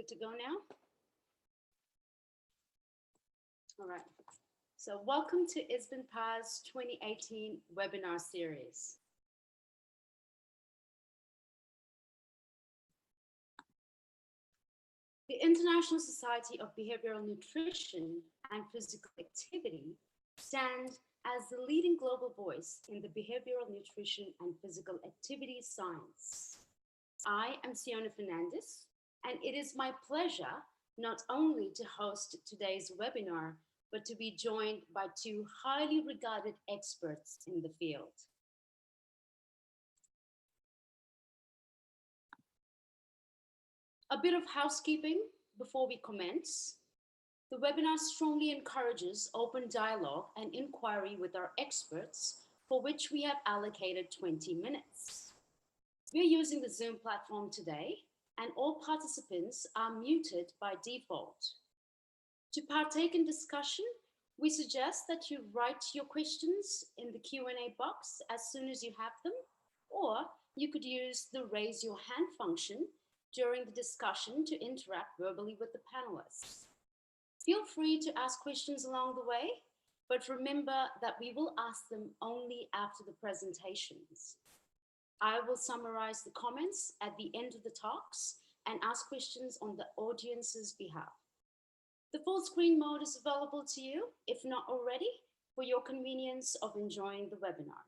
good to go now? All right. So welcome to ISBNPA's 2018 webinar series. The International Society of Behavioral Nutrition and Physical Activity stands as the leading global voice in the behavioral nutrition and physical activity science. I am Siona Fernandez, and it is my pleasure not only to host today's webinar, but to be joined by two highly regarded experts in the field. A bit of housekeeping before we commence. The webinar strongly encourages open dialogue and inquiry with our experts, for which we have allocated 20 minutes. We're using the Zoom platform today, and all participants are muted by default. To partake in discussion, we suggest that you write your questions in the Q&A box as soon as you have them, or you could use the raise your hand function during the discussion to interact verbally with the panelists. Feel free to ask questions along the way, but remember that we will ask them only after the presentations. I will summarize the comments at the end of the talks and ask questions on the audience's behalf. The full screen mode is available to you, if not already, for your convenience of enjoying the webinar.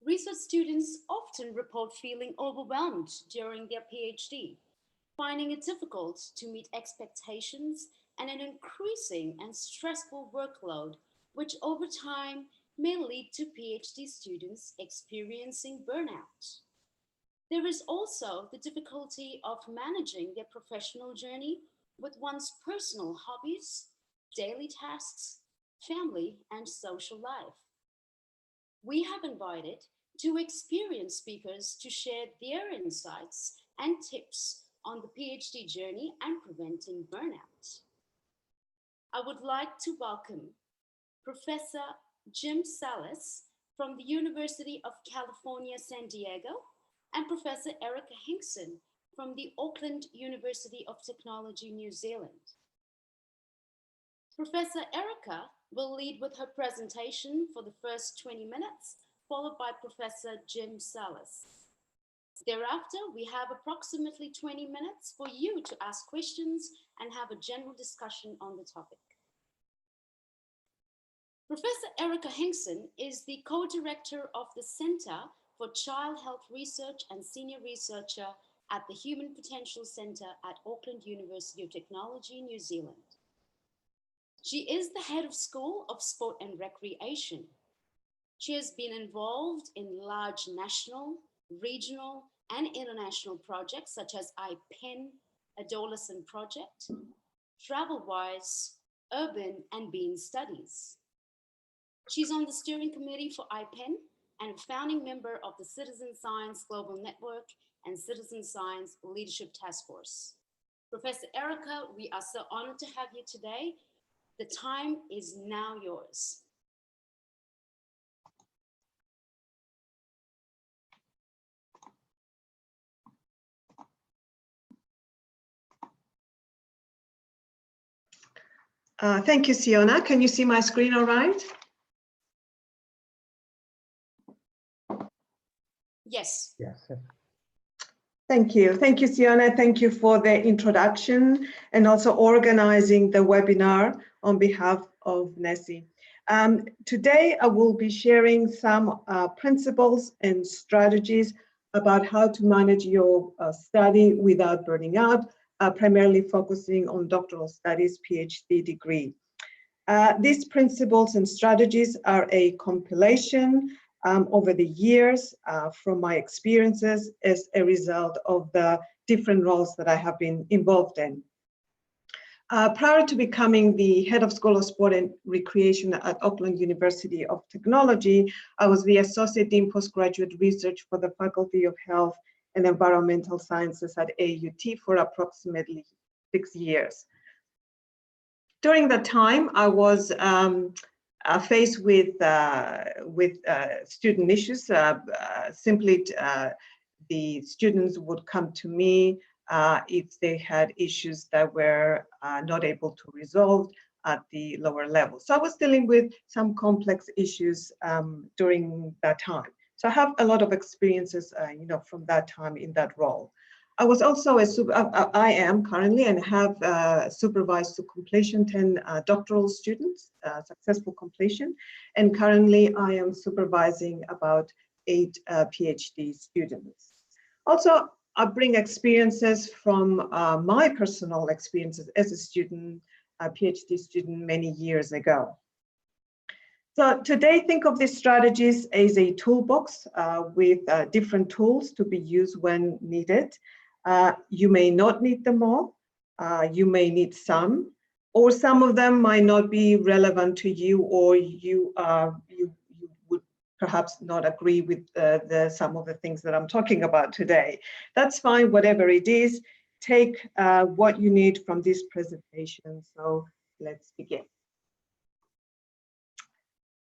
Research students often report feeling overwhelmed during their PhD, finding it difficult to meet expectations and an increasing and stressful workload, which over time may lead to PhD students experiencing burnout. There is also the difficulty of managing their professional journey with one's personal hobbies, daily tasks, family, and social life. We have invited two experienced speakers to share their insights and tips on the PhD journey and preventing burnout. I would like to welcome Professor Jim Sallis from the University of California, San Diego, and Professor Erica Hinckson from the Auckland University of Technology, New Zealand. Professor Erica will lead with her presentation for the first 20 minutes, followed by Professor Jim Sallis. Thereafter, we have approximately 20 minutes for you to ask questions and have a general discussion on the topic. Professor Erica Hinckson is the co-director of the Center for Child Health Research and senior researcher at the Human Potential Center at Auckland University of Technology, New Zealand. She is the head of School of Sport and Recreation. She has been involved in large national, regional, and international projects such as IPEN, Adolescent Project, TravelWise, Urban and Bean Studies. She's on the steering committee for IPEN and a founding member of the Citizen Science Global Network and Citizen Science Leadership Task Force. Professor Erica, we are so honored to have you today. The time is now yours. Thank you, Siona. Can you see my screen all right? Yes. Yes. Thank you. Thank you, Siona. Thank you for the introduction and also organizing the webinar on behalf of NESI. Today, I will be sharing some principles and strategies about how to manage your study without burning out, primarily focusing on doctoral studies, PhD degree. These principles and strategies are a compilation over the years from my experiences as a result of the different roles that I have been involved in. Prior to becoming the head of School of Sport and Recreation at Auckland University of Technology, I was the Associate Dean Postgraduate Research for the Faculty of Health and Environmental Sciences at AUT for approximately 6 years. During that time, I was faced with student issues, simply the students would come to me if they had issues that were not able to resolve at the lower level. So I was dealing with some complex issues during that time. So I have a lot of experiences, from that time in that role. I was also I am currently and have supervised to completion 10 doctoral students, successful completion. And currently I am supervising about 8 PhD students. Also, I bring experiences from my personal experiences as a student, a PhD student many years ago. So today, think of these strategies as a toolbox with different tools to be used when needed. You may not need them all. You may need some, or some of them might not be relevant to you, or you would perhaps not agree with some of the things that I'm talking about today. That's fine, whatever it is. Take what you need from this presentation. So let's begin.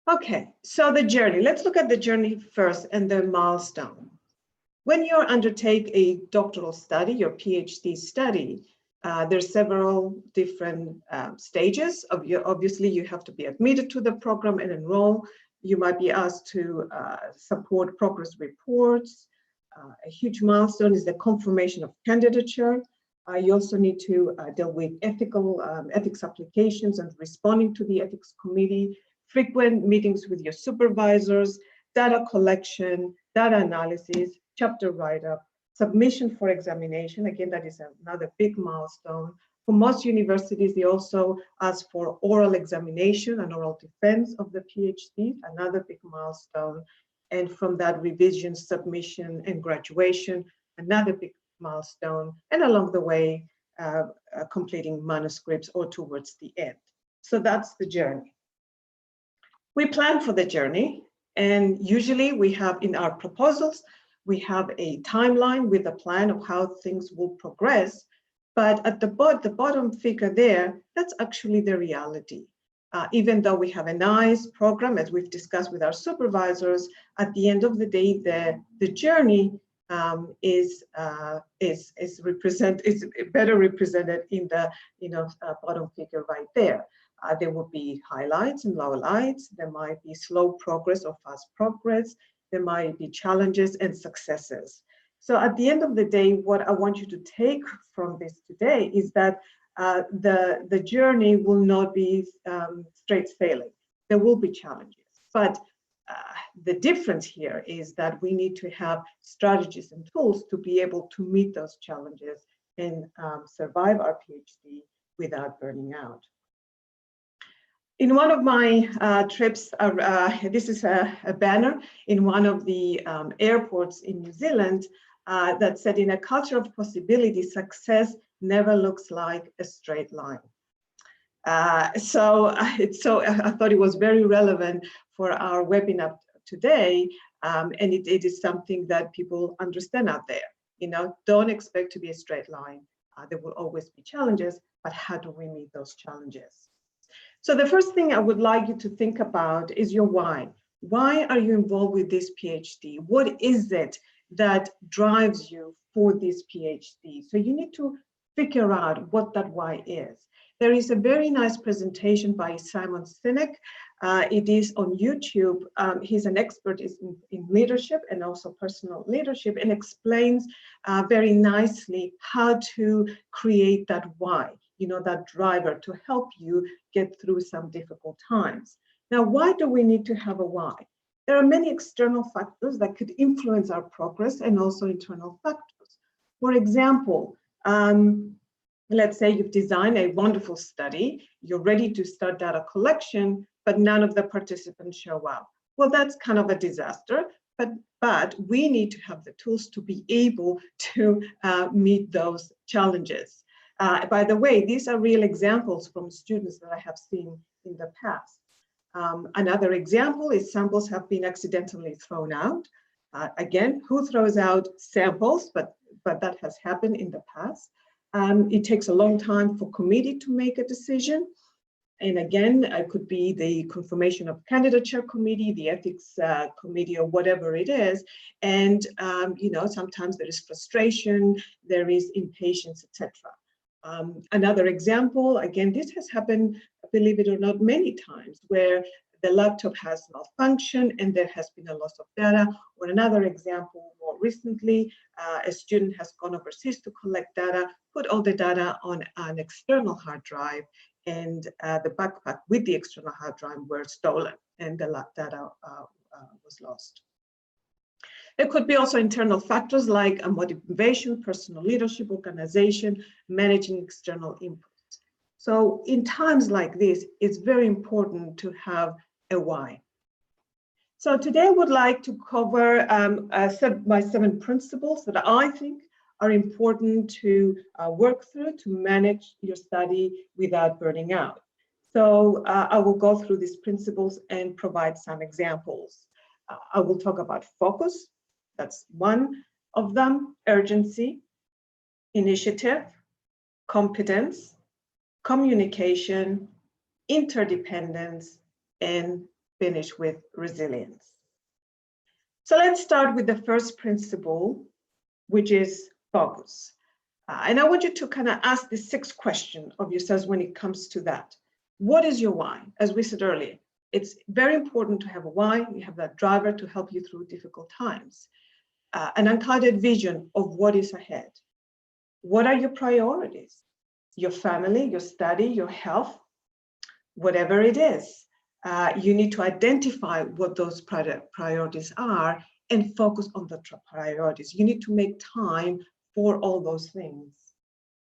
Okay, so the journey. Let's look at the journey first and the milestone. When you undertake a doctoral study, your PhD study, there's several different stages. Obviously, you have to be admitted to the program and enroll. You might be asked to support progress reports. A huge milestone is the confirmation of candidature. You also need to deal with ethics applications and responding to the ethics committee, frequent meetings with your supervisors, data collection, data analysis, chapter write-up, submission for examination. Again, that is another big milestone. For most universities, they also ask for oral examination and oral defense of the PhD, another big milestone. And from that, revision, submission, and graduation, another big milestone. And along the way, completing manuscripts or towards the end. So that's the journey. We plan for the journey, and usually we have in our proposals, we have a timeline with a plan of how things will progress, but at the bottom figure there, that's actually the reality. Even though we have a nice program, as we've discussed with our supervisors, at the end of the day, the journey is better represented in the bottom figure right there. There will be highlights and lowlights. There might be slow progress or fast progress. There might be challenges and successes. So at the end of the day, what I want you to take from this today is that the journey will not be straight sailing. There will be challenges, but the difference here is that we need to have strategies and tools to be able to meet those challenges and survive our PhD without burning out. In one of my trips, this is a banner in one of the airports in New Zealand that said, in a culture of possibility, success never looks like a straight line. So I thought it was very relevant for our webinar today, and it is something that people understand out there. Don't expect to be a straight line. There will always be challenges, but how do we meet those challenges? So the first thing I would like you to think about is your why. Why are you involved with this PhD? What is it that drives you for this PhD? So you need to figure out what that why is. There is a very nice presentation by Simon Sinek. It is on YouTube. He's an expert in leadership and also personal leadership, and explains very nicely how to create that why, that driver to help you get through some difficult times. Now, why do we need to have a why? There are many external factors that could influence our progress and also internal factors. For example, let's say you've designed a wonderful study, you're ready to start data collection, but none of the participants show up. Well, that's kind of a disaster, but we need to have the tools to be able to meet those challenges. By the way, these are real examples from students that I have seen in the past. Another example is samples have been accidentally thrown out. Again, who throws out samples, but that has happened in the past. It takes a long time for committee to make a decision. And again, it could be the confirmation of candidature committee, the ethics committee, or whatever it is. And, you know, sometimes there is frustration, there is impatience, etc. Another example, again, this has happened, believe it or not, many times, where the laptop has malfunctioned and there has been a loss of data. Or another example, more recently, a student has gone overseas to collect data, put all the data on an external hard drive, and the backpack with the external hard drive were stolen and the data was lost. There could be also internal factors like a motivation, personal leadership, organization, managing external input. So in times like this, it's very important to have a why. So today I would like to cover my 7 principles that I think are important to work through to manage your study without burning out. So I will go through these principles and provide some examples. I will talk about focus, that's one of them, urgency, initiative, competence, communication, interdependence, and finish with resilience. So let's start with the first principle, which is focus. And I want you to kind of ask the 6 question of yourselves when it comes to that. What is your why? As we said earlier, it's very important to have a why. You have that driver to help you through difficult times. An unclouded vision of what is ahead. What are your priorities? Your family, your study, your health, whatever it is. You need to identify what those priorities are and focus on the priorities. You need to make time for all those things.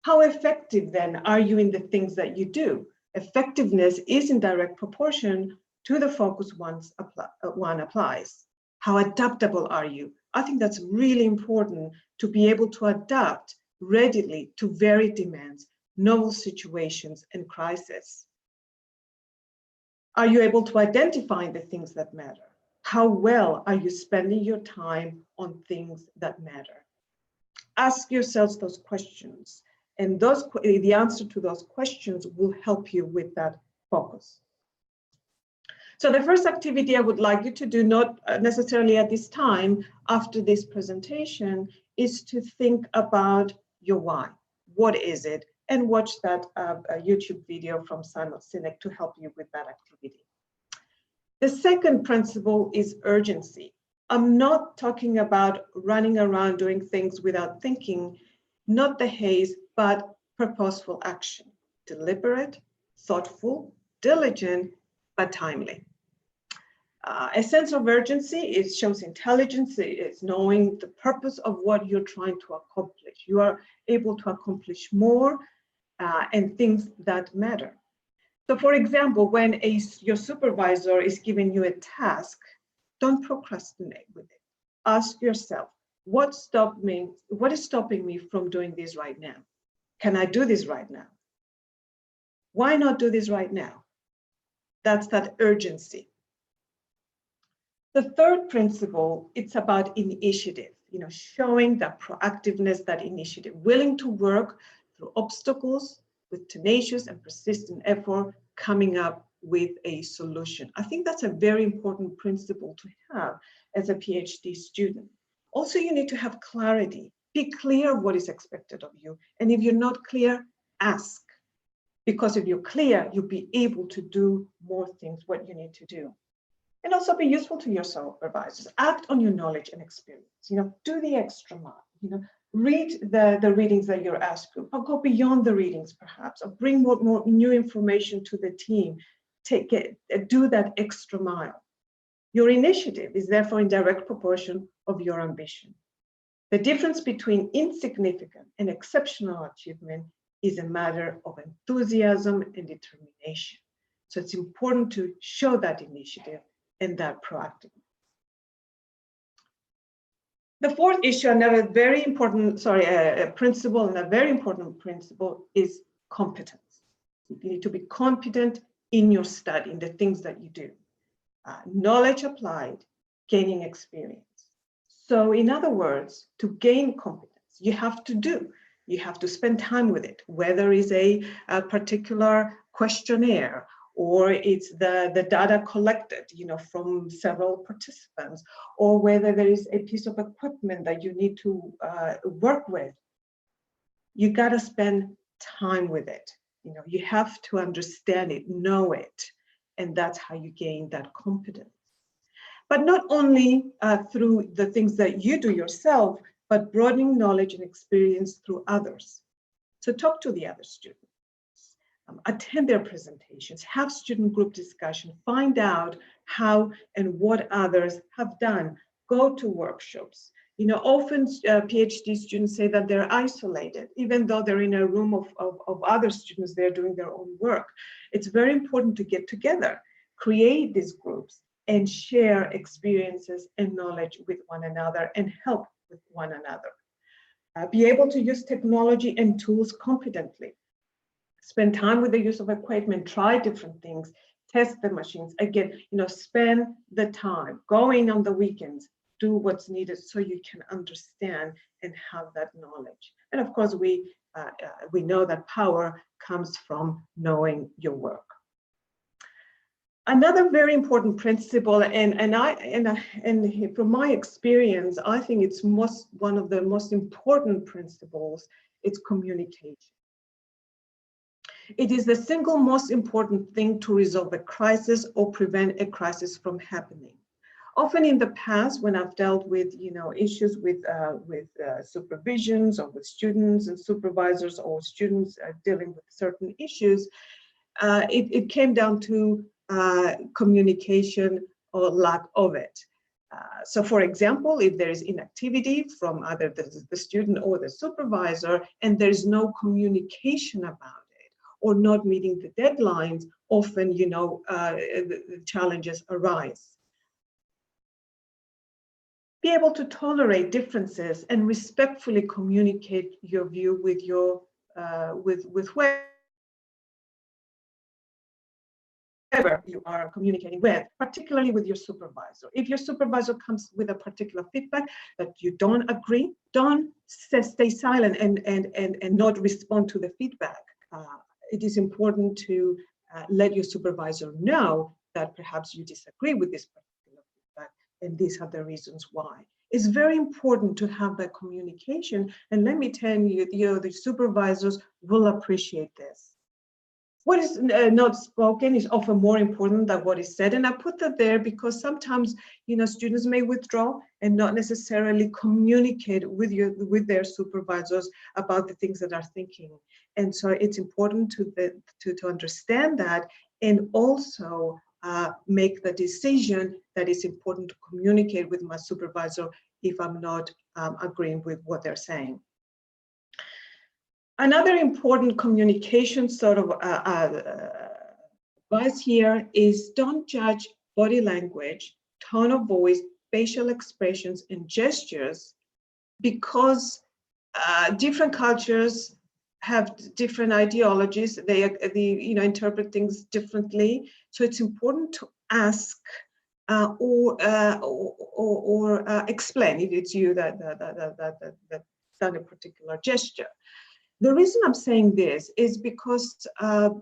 How effective then are you in the things that you do? Effectiveness is in direct proportion to the focus one applies. How adaptable are you? I think that's really important to be able to adapt readily to varied demands, novel situations, and crises. Are you able to identify the things that matter? How well are you spending your time on things that matter? Ask yourselves those questions, and the answer to those questions will help you with that focus. So the first activity I would like you to do, not necessarily at this time, after this presentation, is to think about your why. What is it? And watch that YouTube video from Simon Sinek to help you with that activity. The second principle is urgency. I'm not talking about running around doing things without thinking, not the haze, but purposeful action. Deliberate, thoughtful, diligent, but timely. A sense of urgency, it shows intelligence, it's knowing the purpose of what you're trying to accomplish. You are able to accomplish more and things that matter. So for example, when your supervisor is giving you a task, don't procrastinate with it. Ask yourself, what is stopping me from doing this right now? Can I do this right now? Why not do this right now? That's that urgency. The third principle, it's about initiative, showing that proactiveness, that initiative, willing to work through obstacles with tenacious and persistent effort, coming up with a solution. I think that's a very important principle to have as a PhD student. Also, you need to have clarity. Be clear what is expected of you. And if you're not clear, ask. Because if you're clear, you'll be able to do more things, what you need to do. And also be useful to your supervisors. Act on your knowledge and experience. Do the extra mile. Read the readings that you're asked to, or go beyond the readings perhaps, or bring more new information to the team. Do that extra mile. Your initiative is therefore in direct proportion of your ambition. The difference between insignificant and exceptional achievement is a matter of enthusiasm and determination. So it's important to show that initiative and that proactiveness. The fourth issue, another very important, principle, and a very important principle is competence. You need to be competent in your study, in the things that you do. Knowledge applied, gaining experience. So in other words, to gain competence, you have to spend time with it, whether it's a particular questionnaire or it's the data collected, from several participants, or whether there is a piece of equipment that you need to work with. You got to spend time with it. You have to understand it, know it, and that's how you gain that competence. But not only through the things that you do yourself, but broadening knowledge and experience through others. So talk to the other students, attend their presentations, have student group discussion, find out how and what others have done, go to workshops. Often PhD students say that they're isolated, even though they're in a room of other students, they're doing their own work. It's very important to get together, create these groups, and share experiences and knowledge with one another and help with one another. Be able to use technology and tools competently. Spend time with the use of equipment, try different things, test the machines. Again, spend the time, go in on the weekends, do what's needed so you can understand and have that knowledge. And of course, we know that power comes from knowing your work. Another very important principle, and from my experience, I think it's one of the most important principles, it's communication. It is the single most important thing to resolve a crisis or prevent a crisis from happening. Often in the past, when I've dealt with issues with supervisions or with students and supervisors or students dealing with certain issues, it came down to communication or lack of it. So for example, if there is inactivity from either the student or the supervisor and there's no communication about it or not meeting the deadlines, often the challenges arise. Be able to tolerate differences and respectfully communicate your view with your with whoever you are communicating with, particularly with your supervisor. If your supervisor comes with a particular feedback that you don't agree, don't stay silent and not respond to the feedback. It is important to let your supervisor know that perhaps you disagree with this particular feedback, and these are the reasons why. It's very important to have that communication, and let me tell you, the supervisors will appreciate this. What is not spoken is often more important than what is said, and I put that there because sometimes students may withdraw and not necessarily communicate with their supervisors about the things that they're thinking, and so it's important to understand that and also make the decision that it's important to communicate with my supervisor if I'm not agreeing with what they're saying. Another important communication sort of advice here is don't judge body language, tone of voice, facial expressions, and gestures because different cultures have different ideologies. They interpret things differently. So it's important to ask or explain if it's you that done a particular gesture. The reason I'm saying this is because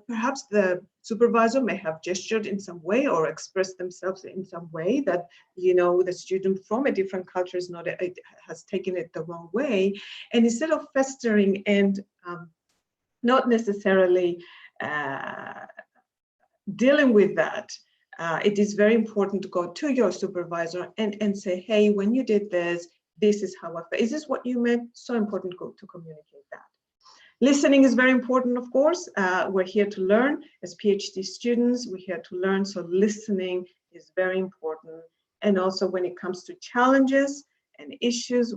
perhaps the supervisor may have gestured in some way or expressed themselves in some way that the student from a different culture has taken it the wrong way, and instead of festering and not necessarily dealing with that, it is very important to go to your supervisor and say, hey, when you did this, this is how I felt. Is this what you meant? So important to communicate that. Listening is very important, of course. We're here to learn. As PhD students, we're here to learn, so listening is very important. And also when it comes to challenges and issues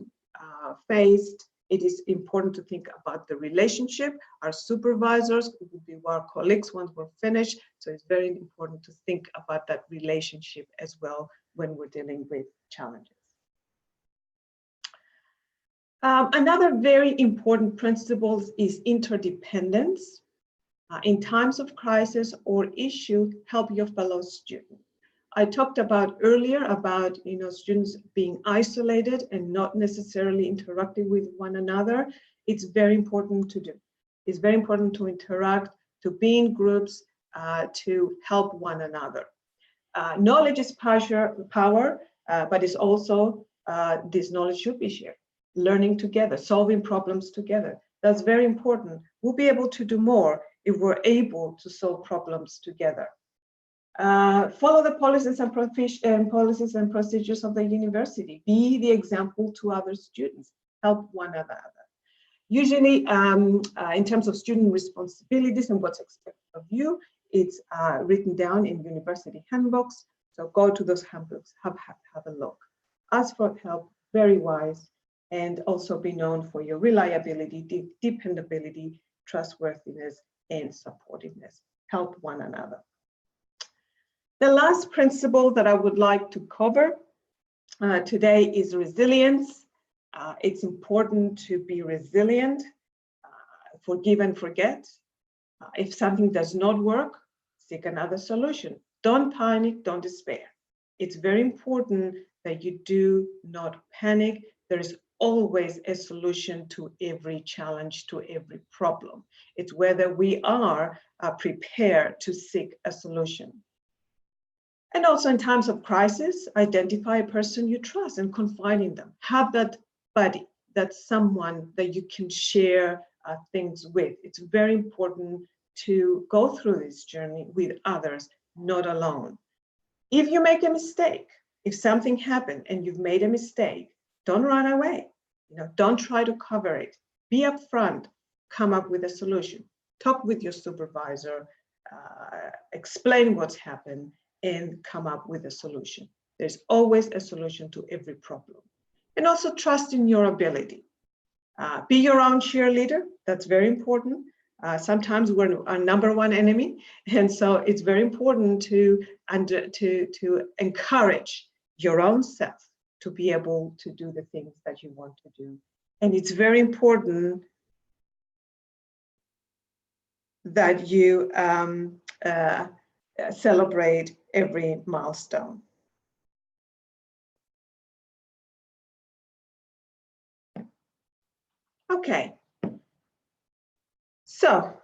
faced, it is important to think about the relationship. Our supervisors will be our colleagues once we're finished, so it's very important to think about that relationship as well when we're dealing with challenges. Another very important principle is interdependence. In times of crisis or issue, help your fellow student. I talked about earlier about students being isolated and not necessarily interacting with one another. It's very important to do. It's very important to interact, to be in groups, to help one another. Knowledge is power, but it's also, this knowledge should be shared. Learning together, solving problems together. That's very important. We'll be able to do more if we're able to solve problems together. Follow the policies and procedures of the university. Be the example to other students. Help one another. Usually, in terms of student responsibilities and what's expected of you, it's written down in university handbooks. So go to those handbooks, have a look. Ask for help, very wise, and also be known for your reliability, dependability, trustworthiness, and supportiveness. Help one another. The last principle that I would like to cover today is resilience. It's important to be resilient, forgive and forget. If something does not work, seek another solution. Don't panic, don't despair. It's very important that you do not panic. There is always a solution to every challenge, to every problem. It's whether we are prepared to seek a solution. And also in times of crisis, identify a person you trust and confide in them. Have that buddy, that's someone that you can share things with. It's very important to go through this journey with others, not alone. If you make a mistake, if something happened and you've made a mistake, don't run away. Don't try to cover it. Be upfront, come up with a solution. Talk with your supervisor, explain what's happened, and come up with a solution. There's always a solution to every problem. And also trust in your ability. Be your own cheerleader. That's very important. Sometimes we're our number one enemy. And so it's very important to encourage your own self to be able to do the things that you want to do. And it's very important that you celebrate every milestone. Okay, so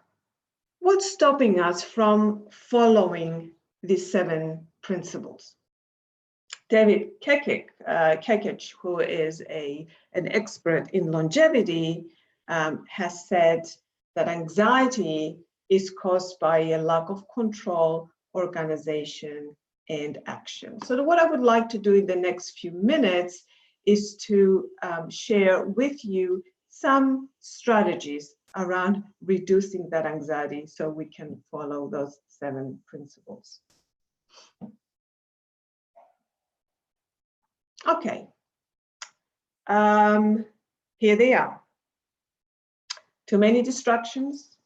what's stopping us from following these 7 principles? David Kekich, who is an expert in longevity, has said that anxiety is caused by a lack of control, organization, and action. So what I would like to do in the next few minutes is to share with you some strategies around reducing that anxiety so we can follow those 7 principles. Okay, here they are. Too many distractions,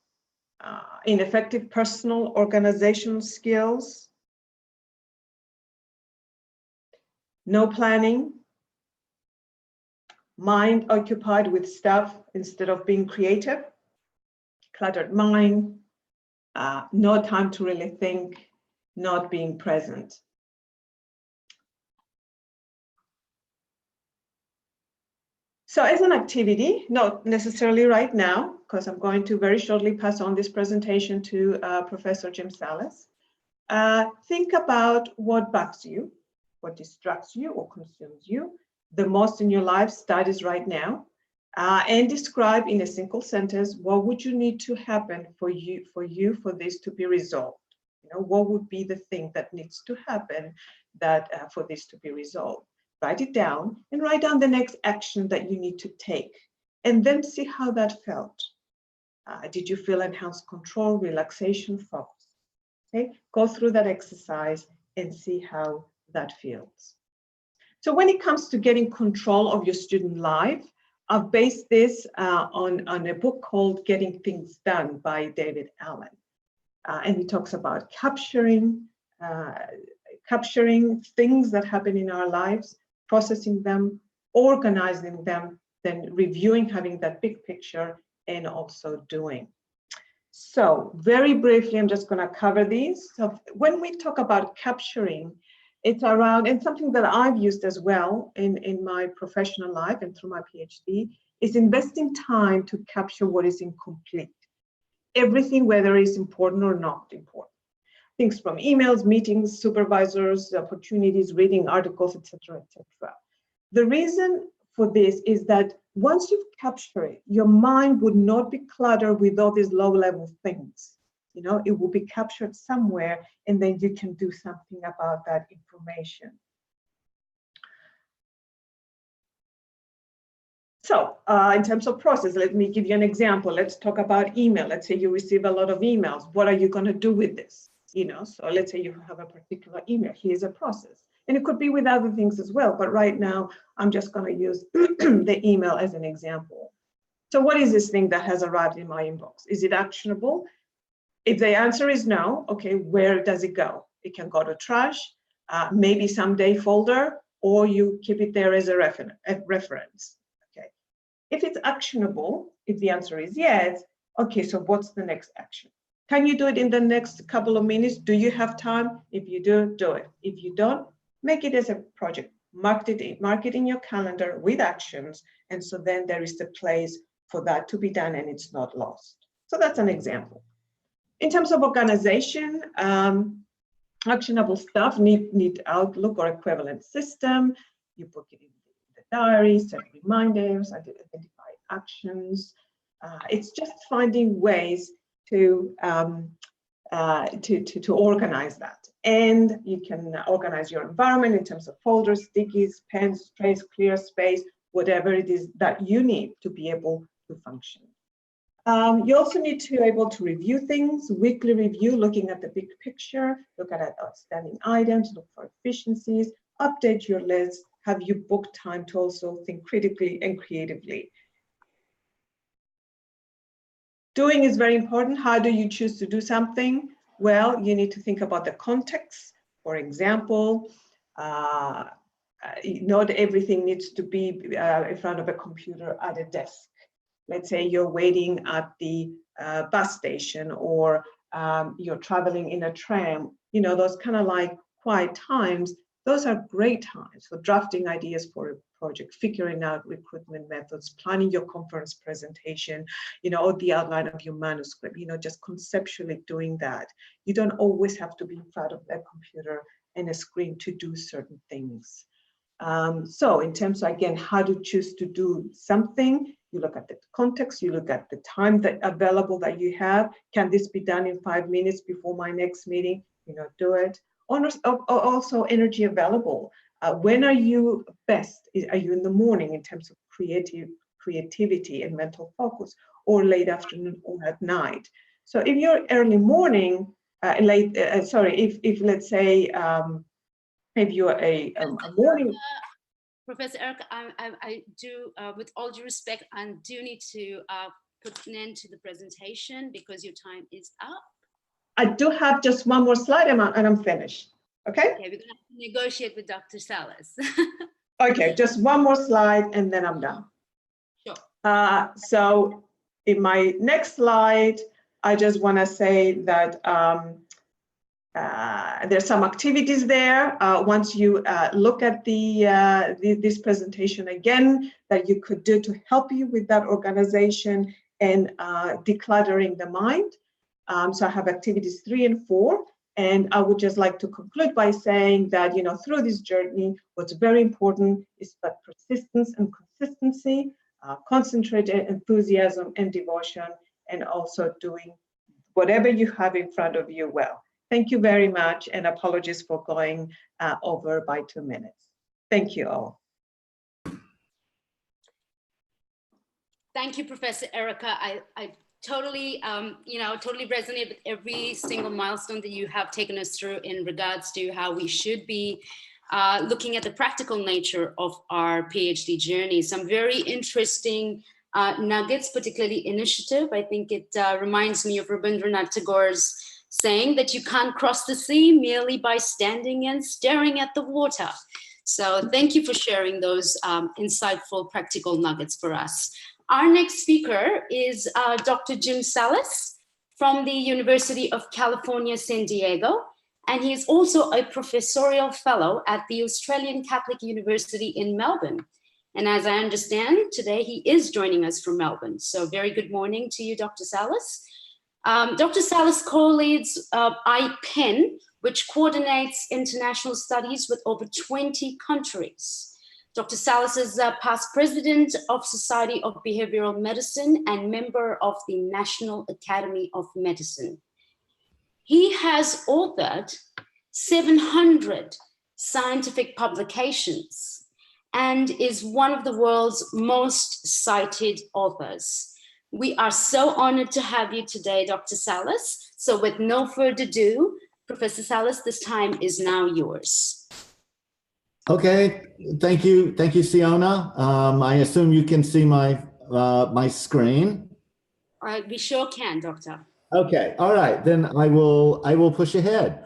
ineffective personal organizational skills, no planning, mind occupied with stuff instead of being creative, cluttered mind, no time to really think, not being present. So as an activity, not necessarily right now, because I'm going to very shortly pass on this presentation to Professor Jim Sallis, think about what bugs you, what distracts you or consumes you the most in your life, studies right now, and describe in a single sentence, what would you need to happen for this to be resolved? What would be the thing that needs to happen that for this to be resolved? Write it down and write down the next action that you need to take, and then see how that felt. Did you feel enhanced control, relaxation, focus? Okay, go through that exercise and see how that feels. So when it comes to getting control of your student life, I've based this on a book called Getting Things Done by David Allen. And he talks about capturing things that happen in our lives, processing them, organizing them, then reviewing, having that big picture, and also doing. So very briefly, I'm just going to cover these. So when we talk about capturing, it's around, and something that I've used as well in my professional life and through my PhD, is investing time to capture what is incomplete. Everything, whether it's important or not important. things from emails, meetings, supervisors, opportunities, reading articles, etc., etc. The reason for this is that once you've captured it, your mind would not be cluttered with all these low-level things. You know, it will be captured somewhere, and then you can do something about that information. So in terms of process, let me give you an example. Let's talk about email. Let's say you receive a lot of emails. What are you going to do with this? You know, so let's say you have a particular email. Here's a process. And it could be with other things as well. But right now, I'm just going to use the email as an example. So what is this thing that has arrived in my inbox? Is it actionable? If the answer is no, okay, where does it go? It can go to trash, maybe someday folder, or you keep it there as a reference. Okay. If it's actionable, if the answer is yes, okay, so what's the next action? Can you do it in the next couple of minutes? Do you have time? If you do, do it. If you don't, make it as a project. Mark it in your calendar with actions. And so then there is the place for that to be done and it's not lost. So that's an example. In terms of organization, actionable stuff need Outlook or equivalent system. You book it in the diary, set reminders, identify actions. It's just finding ways to organize that. And you can organize your environment in terms of folders, stickies, pens, trays, clear space, whatever it is that you need to be able to function. You also need to be able to review things, weekly review, looking at the big picture, look at outstanding items, look for efficiencies, update your list, have you booked time to also think critically and creatively. Doing is very important. How do you choose to do something? Well, you need to think about the context. For example, not everything needs to be in front of a computer at a desk. Let's say you're waiting at the bus station, or you're traveling in a tram, you know, those kind of like quiet times, those are great times for drafting ideas for a project, figuring out recruitment methods, planning your conference presentation, you know, or the outline of your manuscript, you know, just conceptually doing that. You don't always have to be in front of a computer and a screen to do certain things. So in terms of, again, how to choose to do something, you look at the context, you look at the time that available that you have. Can this be done in 5 minutes before my next meeting? You know, do it. Also energy available. When are you best? Are you in the morning in terms of creativity and mental focus, or late afternoon or at night? So if you're early morning, if let's say, if you're a morning. Professor Erica, I do, with all due respect, I do need to put an end to the presentation because your time is up. I do have just one more slide and I'm finished. Okay? Okay, we're going to have to negotiate with Dr. Salas. Okay, just one more slide and then I'm done. Sure. So in my next slide, I just want to say that there's some activities there. Once you look at this presentation again, that you could do to help you with that organization and decluttering the mind. So I have activities 3 and 4, and I would just like to conclude by saying that, you know, through this journey, what's very important is that persistence and consistency, concentrated enthusiasm and devotion, and also doing whatever you have in front of you well. Thank you very much, and apologies for going over by 2 minutes. Thank you all. Thank you, Professor Erica. I totally, totally resonate with every single milestone that you have taken us through in regards to how we should be looking at the practical nature of our PhD journey. Some very interesting nuggets, particularly initiative. I think it reminds me of Rabindranath Tagore's saying that you can't cross the sea merely by standing and staring at the water. So thank you for sharing those insightful practical nuggets for us. Our next speaker is Dr. Jim Sallis from the University of California, San Diego, and he is also a professorial fellow at the Australian Catholic University in Melbourne. And as I understand, today he is joining us from Melbourne. So very good morning to you, Dr. Sallis. Dr. Sallis co-leads IPEN, which coordinates international studies with over 20 countries. Dr. Sallis is past president of Society of Behavioral Medicine and member of the National Academy of Medicine. He has authored 700 scientific publications and is one of the world's most cited authors. We are so honored to have you today, Dr. Sallis. So with no further ado, Professor Sallis, this time is now yours. Okay, thank you, Siona. I assume you can see my my screen. We sure can, Doctor. Okay, all right, then I will push ahead.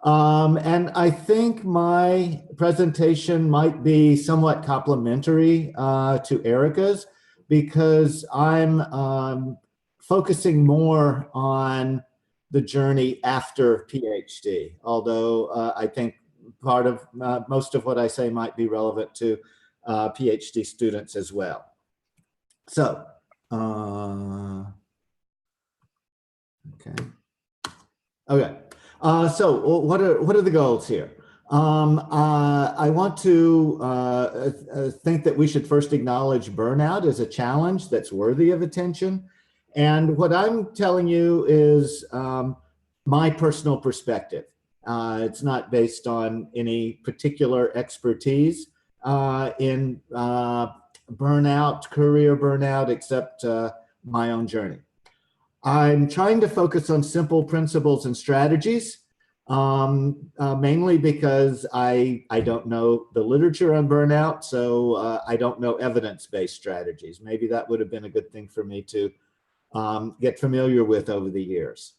And I think my presentation might be somewhat complementary to Erica's, because I'm focusing more on the journey after PhD, although I think part of most of what I say might be relevant to PhD students as well. So, okay. So what are the goals here? I want to think that we should first acknowledge burnout as a challenge that's worthy of attention. And what I'm telling you is my personal perspective. It's not based on any particular expertise in burnout, career burnout, except my own journey. I'm trying to focus on simple principles and strategies, mainly because I don't know the literature on burnout, so I don't know evidence-based strategies. Maybe that would have been a good thing for me to get familiar with over the years.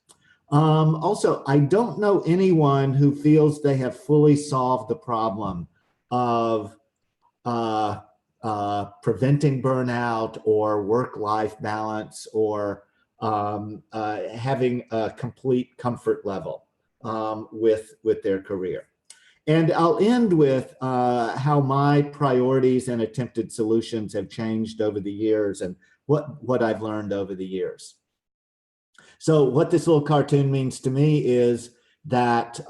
Also, I don't know anyone who feels they have fully solved the problem of preventing burnout or work-life balance or having a complete comfort level with their career. And I'll end with how my priorities and attempted solutions have changed over the years and what I've learned over the years. So what this little cartoon means to me is that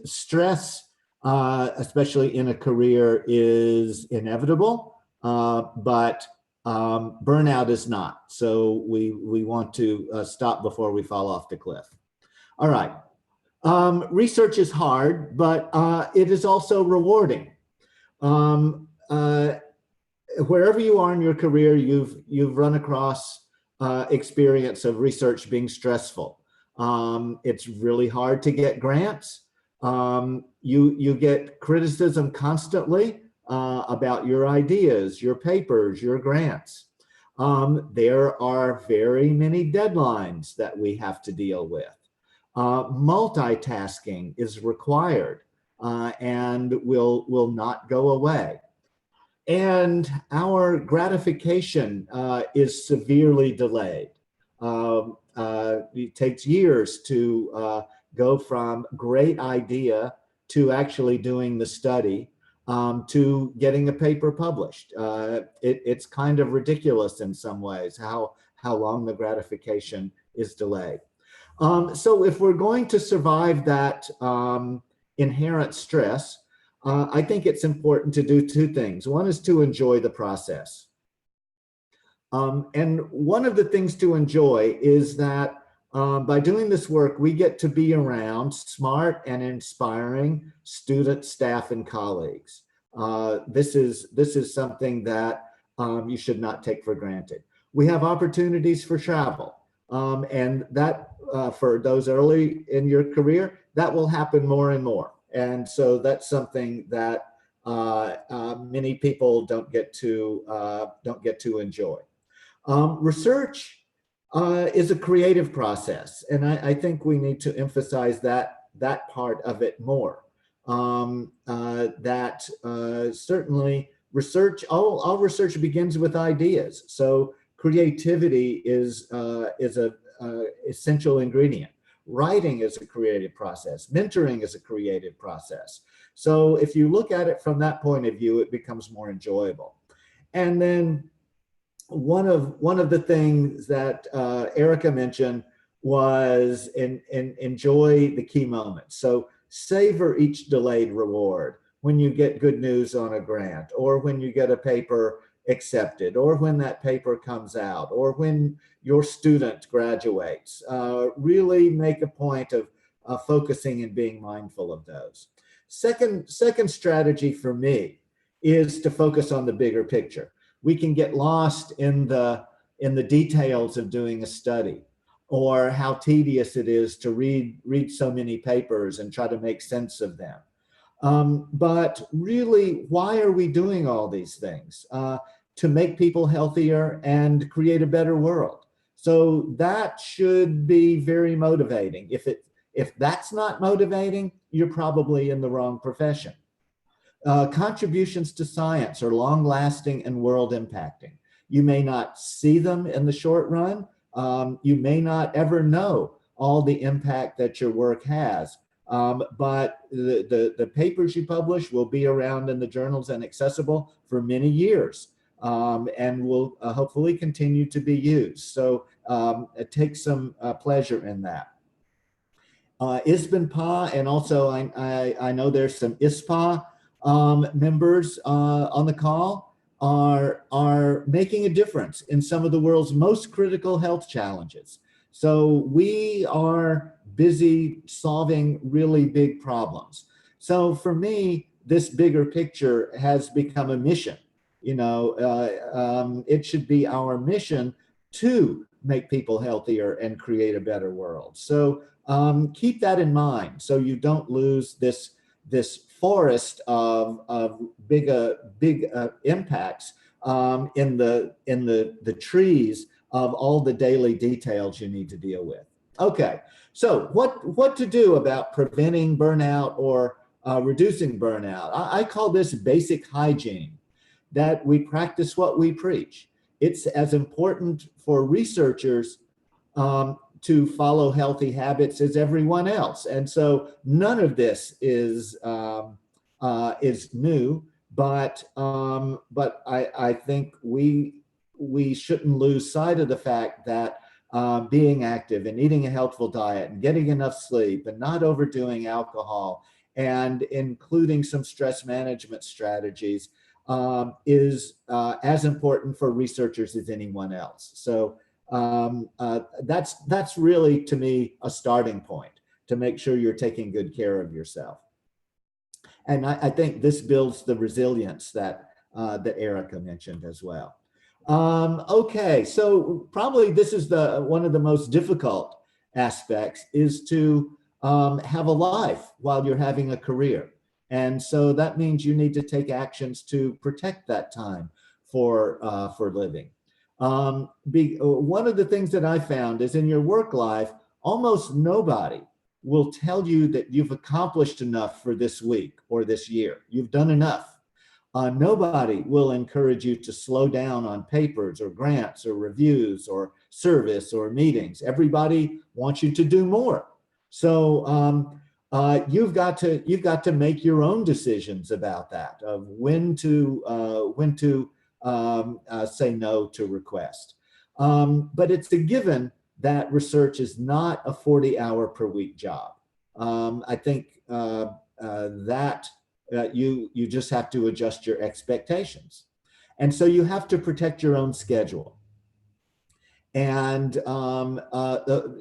stress, especially in a career, is inevitable, but burnout is not. So we want to stop before we fall off the cliff. All right. Research is hard, but it is also rewarding. Wherever you are in your career, you've run across experience of research being stressful. It's really hard to get grants. You get criticism constantly about your ideas, your papers, your grants. There are very many deadlines that we have to deal with. Multitasking is required and will not go away. And our gratification is severely delayed. It takes years to go from great idea to actually doing the study to getting a paper published. It's kind of ridiculous in some ways how long the gratification is delayed. So if we're going to survive that inherent stress, I think it's important to do two things. One is to enjoy the process. And one of the things to enjoy is that by doing this work, we get to be around smart and inspiring students, staff, and colleagues. This is something that you should not take for granted. We have opportunities for travel, and that for those early in your career, that will happen more and more. And so that's something that many people don't get to enjoy. Research is a creative process, and I think we need to emphasize that part of it more. Certainly research, all research begins with ideas. So creativity is a essential ingredient. Writing is a creative process. Mentoring is a creative process. So if you look at it from that point of view, it becomes more enjoyable. And then one of the things that Erica mentioned was enjoy the key moments. So savor each delayed reward when you get good news on a grant, or when you get a paper accepted, or when that paper comes out, or when your student graduates. Really make a point of focusing and being mindful of those. Second strategy for me is to focus on the bigger picture. We can get lost in the details of doing a study, or how tedious it is to read so many papers and try to make sense of them. But really, why are we doing all these things? To make people healthier and create a better world. So that should be very motivating. If that's not motivating, you're probably in the wrong profession. Contributions to science are long-lasting and world-impacting. You may not see them in the short run. You may not ever know all the impact that your work has, but the papers you publish will be around in the journals and accessible for many years, and will hopefully continue to be used. So take some pleasure in that. ISBNPA, and also I know there's some ISPAH members on the call, are making a difference in some of the world's most critical health challenges. So we are busy solving really big problems. So for me, this bigger picture has become a mission. You know, it should be our mission to make people healthier and create a better world. So keep that in mind, so you don't lose this forest of big impacts in the trees of all the daily details you need to deal with. Okay, so what to do about preventing burnout or reducing burnout? I call this basic hygiene, that we practice what we preach. It's as important for researchers to follow healthy habits as everyone else. And so none of this is new, but I think we shouldn't lose sight of the fact that being active and eating a healthful diet and getting enough sleep and not overdoing alcohol and including some stress management strategies is as important for researchers as anyone else. So that's really, to me, a starting point to make sure you're taking good care of yourself. And I think this builds the resilience that Erica mentioned as well. Okay, so probably this is one of the most difficult aspects, is to have a life while you're having a career. And so that means you need to take actions to protect that time for living. One of the things that I found is in your work life, almost nobody will tell you that you've accomplished enough for this week or this year. You've done enough. Nobody will encourage you to slow down on papers or grants or reviews or service or meetings. Everybody wants you to do more. So you've got to make your own decisions about that, of when to say no to request. But it's a given that research is not a 40-hour per week job. I think that you just have to adjust your expectations. And so you have to protect your own schedule. And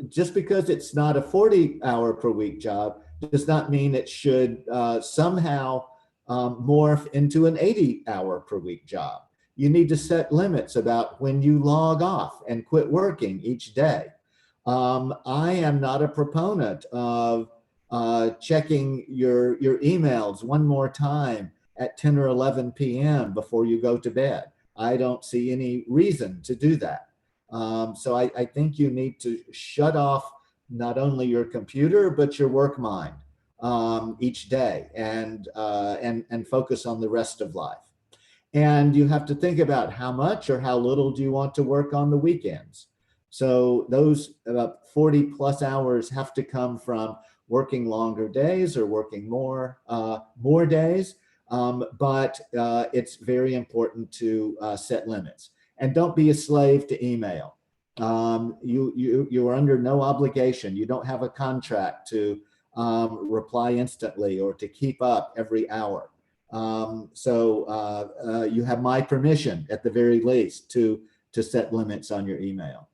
just because it's not a 40-hour per week job does not mean it should somehow morph into an 80-hour per week job. You need to set limits about when you log off and quit working each day. I am not a proponent of checking your emails one more time at 10 or 11 p.m. before you go to bed. I don't see any reason to do that. So I think you need to shut off not only your computer, but your work mind each day, and focus on the rest of life. And you have to think about how much or how little do you want to work on the weekends. So those about 40 plus hours have to come from working longer days or working more days. But it's very important to set limits. And don't be a slave to email. You are under no obligation. You don't have a contract to reply instantly or to keep up every hour. You have my permission at the very least to set limits on your email.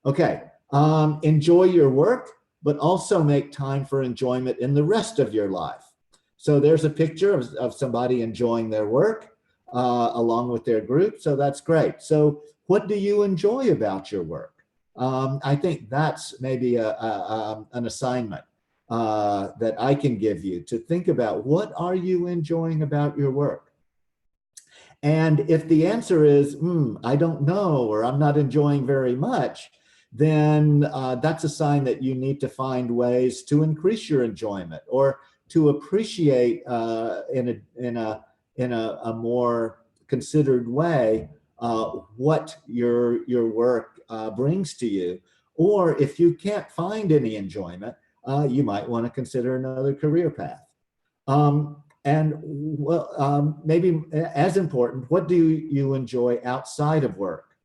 Okay, enjoy your work, but also make time for enjoyment in the rest of your life. So there's a picture of somebody enjoying their work along with their group. So that's great. So what do you enjoy about your work? I think that's maybe an assignment that I can give you to think about. What are you enjoying about your work? And if the answer is, I don't know, or I'm not enjoying very much, then that's a sign that you need to find ways to increase your enjoyment or to appreciate in a more considered way what your work brings to you. Or if you can't find any enjoyment, you might want to consider another career path. Maybe as important, what do you enjoy outside of work?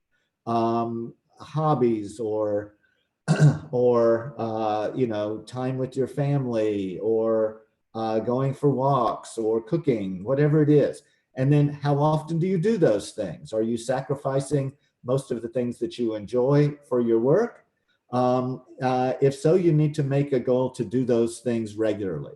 Hobbies or time with your family, or going for walks, or cooking, whatever it is. And then how often do you do those things? Are you sacrificing most of the things that you enjoy for your work? If so, you need to make a goal to do those things regularly.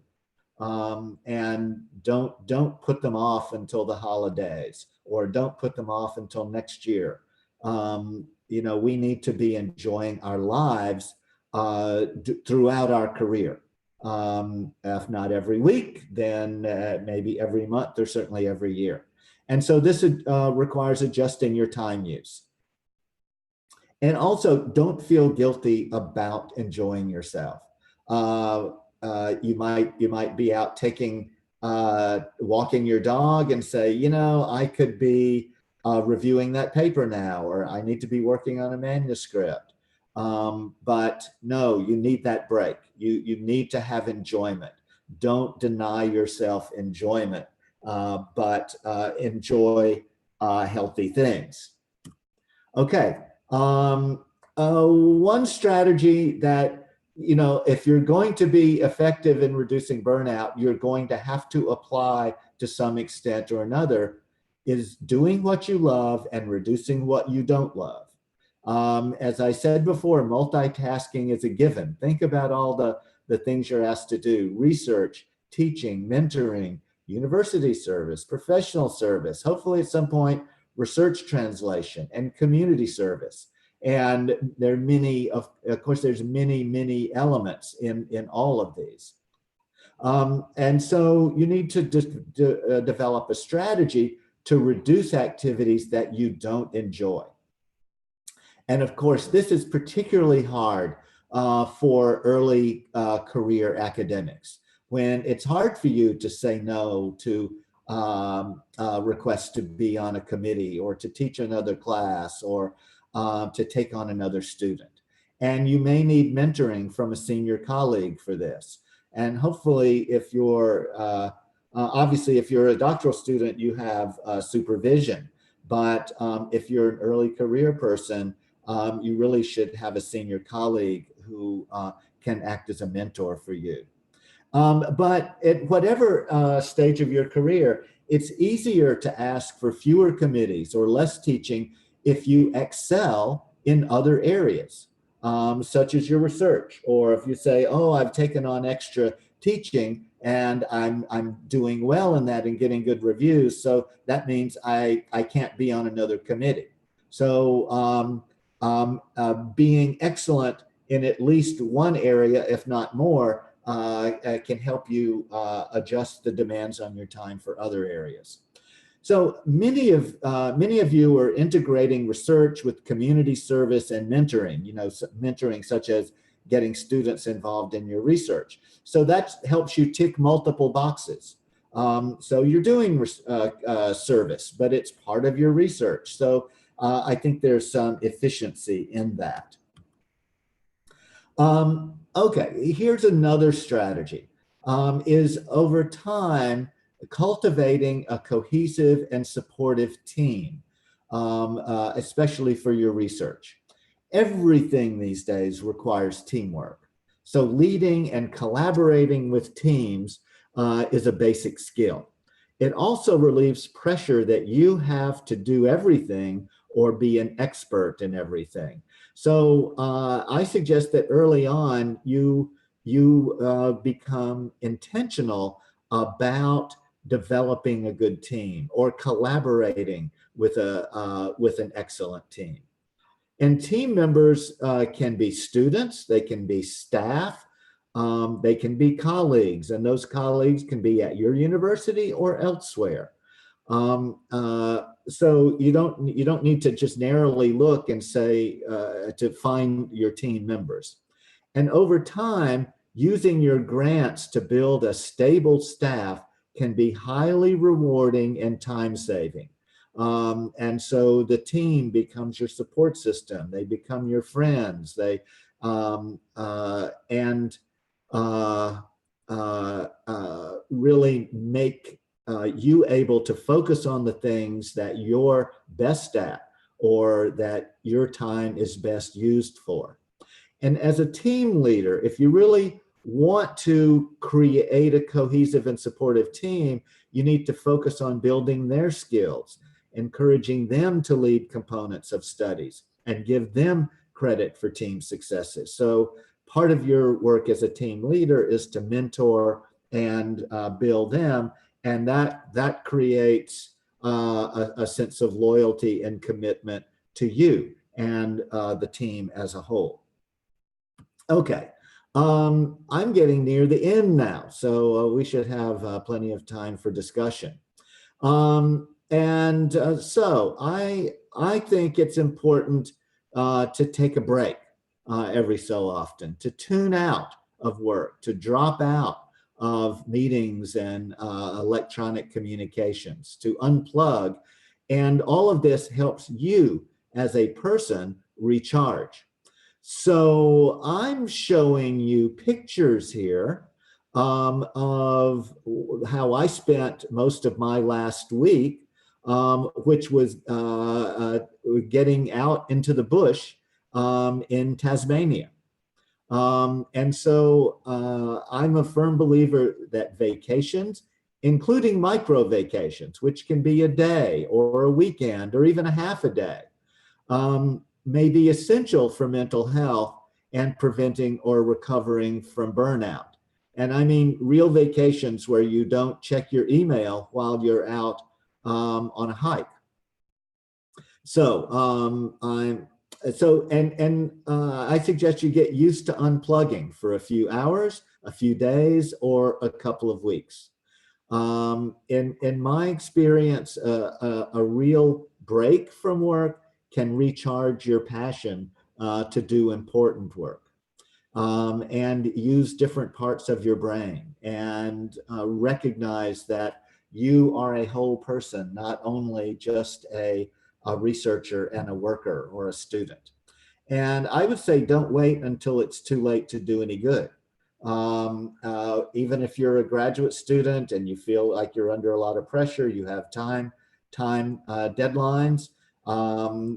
And don't put them off until the holidays, or don't put them off until next year. We need to be enjoying our lives throughout our career. If not every week, then maybe every month, or certainly every year. And so this requires adjusting your time use. And also, don't feel guilty about enjoying yourself. You might be out walking your dog and say, I could be reviewing that paper now, or I need to be working on a manuscript. But no, you need that break. You need to have enjoyment. Don't deny yourself enjoyment, but enjoy healthy things. Okay. One strategy that, if you're going to be effective in reducing burnout, you're going to have to apply to some extent or another, is doing what you love and reducing what you don't love. As I said before, multitasking is a given. Think about all the things you're asked to do: research, teaching, mentoring, university service, professional service, hopefully at some point, research translation, and community service. And there are many, of course, there's many elements in all of these. And so you need to develop a strategy to reduce activities that you don't enjoy. And of course, this is particularly hard for early career academics, when it's hard for you to say no to requests to be on a committee, or to teach another class, or to take on another student. And you may need mentoring from a senior colleague for this. And hopefully, if you're, obviously, if you're a doctoral student, you have supervision. But if you're an early career person, you really should have a senior colleague who can act as a mentor for you. But at whatever stage of your career, it's easier to ask for fewer committees or less teaching if you excel in other areas, such as your research, or if you say, oh, I've taken on extra teaching and I'm doing well in that and getting good reviews, so that means I can't be on another committee. So being excellent in at least one area, if not more, can help you adjust the demands on your time for other areas. So many of you are integrating research with community service and mentoring, mentoring such as getting students involved in your research. So that helps you tick multiple boxes. So you're doing service, but it's part of your research. So I think there's some efficiency in that. Okay, here's another strategy, is over time, cultivating a cohesive and supportive team, especially for your research. everything these days requires teamwork. So leading and collaborating with teams is a basic skill. It also relieves pressure that you have to do everything or be an expert in everything. So I suggest that early on you become intentional about developing a good team or collaborating with an excellent team. And team members can be students, they can be staff, they can be colleagues, and those colleagues can be at your university or elsewhere. So you don't need to just narrowly look and say to find your team members. And over time, using your grants to build a stable staff can be highly rewarding and time-saving. And so the team becomes your support system. They become your friends. They really make you able to focus on the things that you're best at or that your time is best used for. And as a team leader, if you really want to create a cohesive and supportive team, you need to focus on building their skills, encouraging them to lead components of studies, and give them credit for team successes. So part of your work as a team leader is to mentor and build them, and that creates a sense of loyalty and commitment to you and the team as a whole. Okay, I'm getting near the end now, so we should have plenty of time for discussion. So I think it's important to take a break every so often, to tune out of work, to drop out of meetings and electronic communications, to unplug. And all of this helps you as a person recharge. So I'm showing you pictures here of how I spent most of my last week, which was getting out into the bush in Tasmania. And so I'm a firm believer that vacations, including micro vacations, which can be a day or a weekend or even a half a day, may be essential for mental health and preventing or recovering from burnout. And I mean real vacations where you don't check your email while you're out on a hike. So I suggest you get used to unplugging for a few hours, a few days, or a couple of weeks. In my experience, a real break from work can recharge your passion to do important work and use different parts of your brain and recognize that you are a whole person, not only just a researcher and a worker or a student. And I would say don't wait until it's too late to do any good. Even if you're a graduate student and you feel like you're under a lot of pressure, you have time deadlines,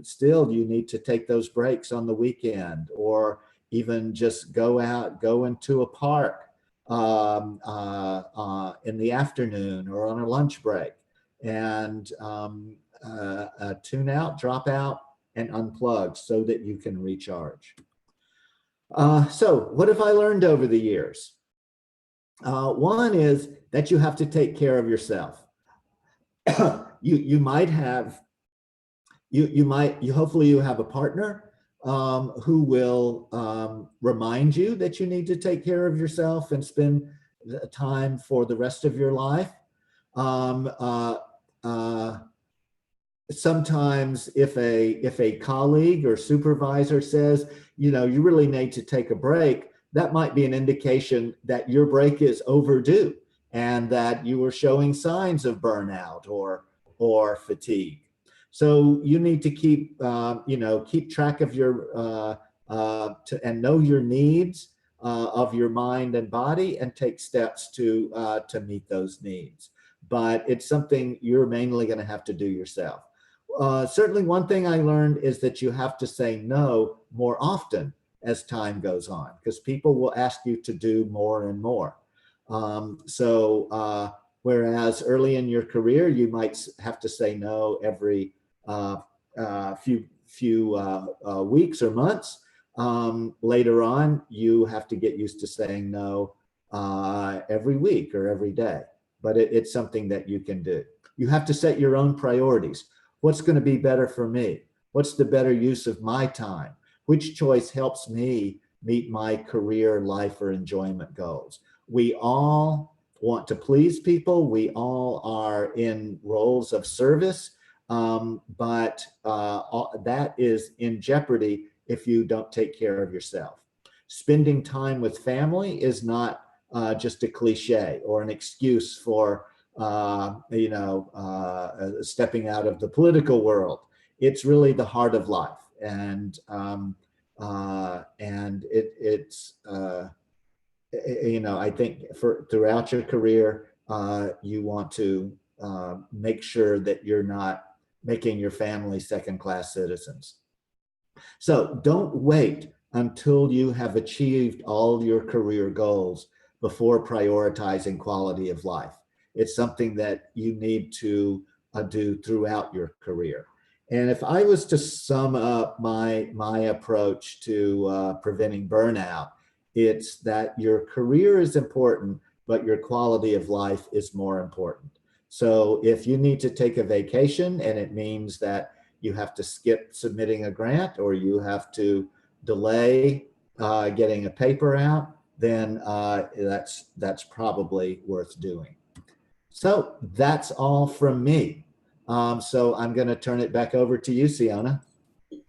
still you need to take those breaks on the weekend, or even just go into a park in the afternoon or on a lunch break and tune out, drop out, and unplug so that you can recharge. So what have I learned over the years? One is that you have to take care of yourself. Hopefully you have a partner who will remind you that you need to take care of yourself and spend time for the rest of your life. Sometimes if a colleague or supervisor says, you really need to take a break, that might be an indication that your break is overdue and that you are showing signs of burnout or fatigue. So you need to keep track of your and know your needs of your mind and body and take steps to meet those needs. But it's something you're mainly going to have to do yourself. certainly one thing I learned is that you have to say no more often as time goes on, because people will ask you to do more and more. Whereas early in your career, you might have to say no every few weeks or months. Later on, you have to get used to saying no every week or every day, but it's something that you can do. You have to set your own priorities. What's going to be better for me? What's the better use of my time? Which choice helps me meet my career, life, or enjoyment goals? We all want to please people. We all are in roles of service, but that is in jeopardy if you don't take care of yourself. Spending time with family is not just a cliche or an excuse for stepping out of the political world. It's really the heart of life, and I think throughout your career, you want to make sure that you're not making your family second-class citizens. So don't wait until you have achieved all your career goals before prioritizing quality of life. It's something that you need to do throughout your career. And if I was to sum up my approach to preventing burnout, it's that your career is important, but your quality of life is more important. So if you need to take a vacation and it means that you have to skip submitting a grant or you have to delay getting a paper out, then that's probably worth doing. So that's all from me. So I'm going to turn it back over to you, Siona.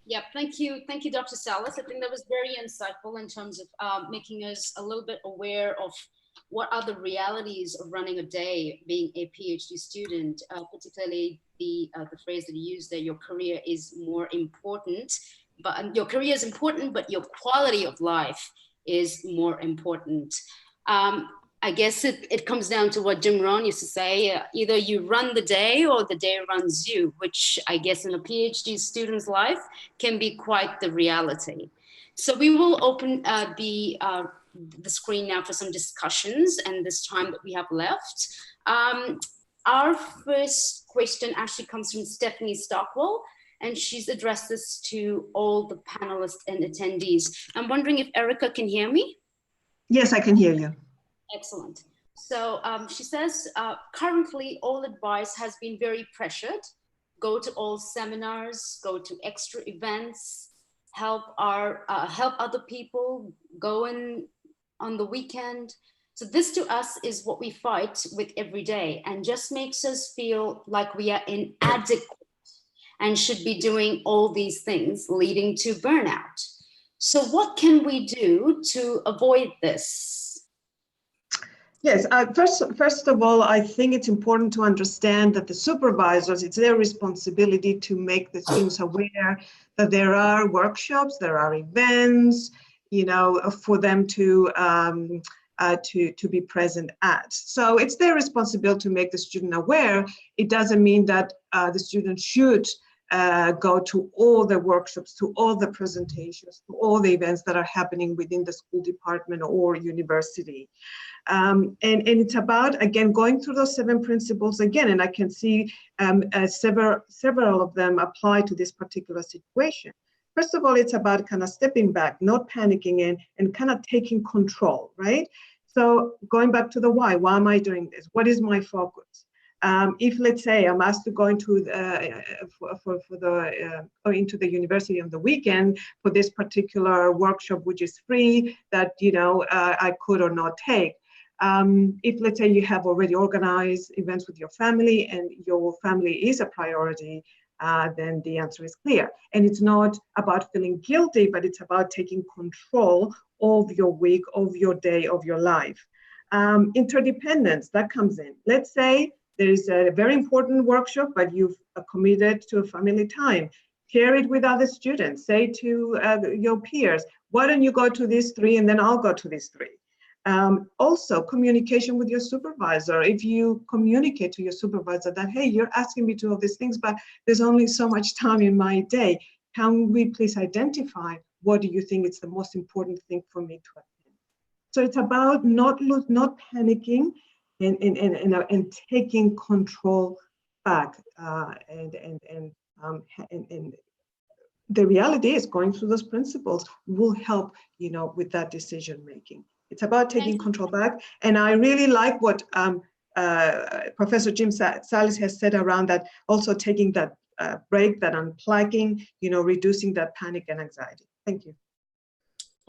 Yeah, thank you, Dr. Sallis. I think that was very insightful in terms of making us a little bit aware of what are the realities of running a day being a PhD student, particularly the phrase that you used there, your career is more important, but your career is important, but your quality of life is more important. I guess it comes down to what Jim Rohn used to say, either you run the day or the day runs you, which I guess in a PhD student's life can be quite the reality. So we will open the screen now for some discussions and this time that we have left. Our first question actually comes from Stephanie Stockwell, and she's addressed this to all the panelists and attendees. I'm wondering if Erica can hear me? Yes, I can hear you. Excellent. So she says, currently all advice has been very pressured. Go to all seminars, go to extra events, help other people, go in on the weekend. So this to us is what we fight with every day and just makes us feel like we are inadequate and should be doing all these things leading to burnout. So what can we do to avoid this? Yes, first of all, I think it's important to understand that the supervisors, it's their responsibility to make the students aware that there are workshops, there are events, for them to be present at. So it's their responsibility to make the student aware. It doesn't mean that the student should go to all the workshops, to all the presentations, to all the events that are happening within the school department or university. And it's about, again, going through those 7 principles again, and I can see several of them apply to this particular situation. First of all, it's about kind of stepping back, not panicking, and kind of taking control, right? So going back to the why am I doing this? What is my focus? If, let's say, I'm asked to go into into the university on the weekend for this particular workshop, which is free, that I could or not take. If, let's say, you have already organized events with your family and your family is a priority, then the answer is clear. And it's not about feeling guilty, but it's about taking control of your week, of your day, of your life. Interdependence, that comes in. Let's say there is a very important workshop, but you've committed to family time. Share it with other students. Say to your peers, why don't you go to these 3 and then I'll go to these 3. Also, communication with your supervisor. If you communicate to your supervisor that, hey, you're asking me to do all these things, but there's only so much time in my day. Can we please identify what do you think is the most important thing for me to attend? So it's about not panicking and taking control back. And the reality is going through those principles will help, with that decision making. It's about taking control back. And I really like what Professor Jim Sallis has said around that, also taking that break, that unplugging, reducing that panic and anxiety. Thank you.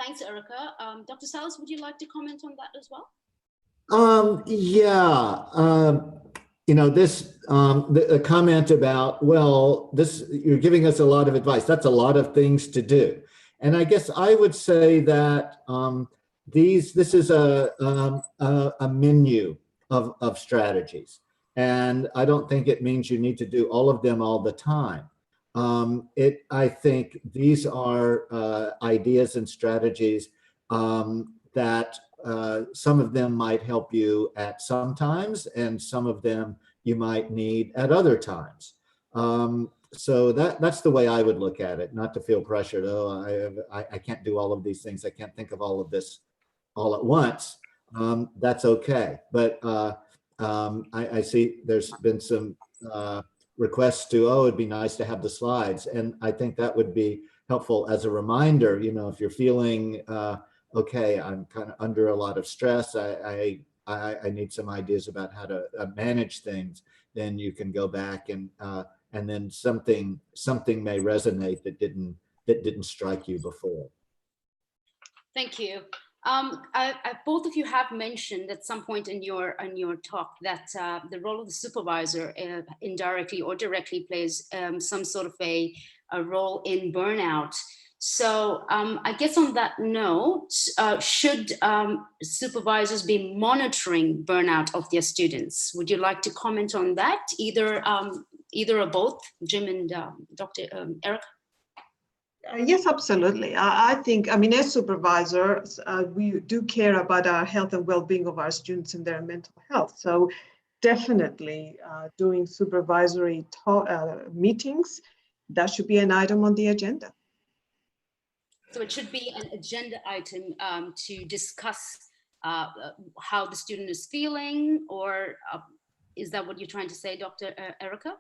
Thanks, Erica. Dr. Salas, would you like to comment on that as well? This the comment about, well, you're giving us a lot of advice. That's a lot of things to do. And I guess I would say that this is a menu of strategies. And I don't think it means you need to do all of them all the time. I think these are ideas and strategies that some of them might help you at some times, and some of them you might need at other times. So that's the way I would look at it, not to feel pressured. Oh, I can't do all of these things. I can't think of all of this all at once. That's okay. But I see there's been some requests to, oh, it'd be nice to have the slides. And I think that would be helpful as a reminder, if you're feeling, okay, I'm kind of under a lot of stress, I need some ideas about how to manage things, then you can go back and then something may resonate that didn't strike you before. Thank you. Both of you have mentioned at some point in your talk that the role of the supervisor indirectly or directly plays some sort of a role in burnout. So I guess on that note, should supervisors be monitoring burnout of their students? Would you like to comment on that? Either or both, Jim and Dr. Erica? Yes, absolutely. I think, as supervisors, we do care about our health and well-being of our students and their mental health. So definitely doing supervisory meetings, that should be an item on the agenda. So it should be an agenda item to discuss how the student is feeling, or is that what you're trying to say, Dr. Erica?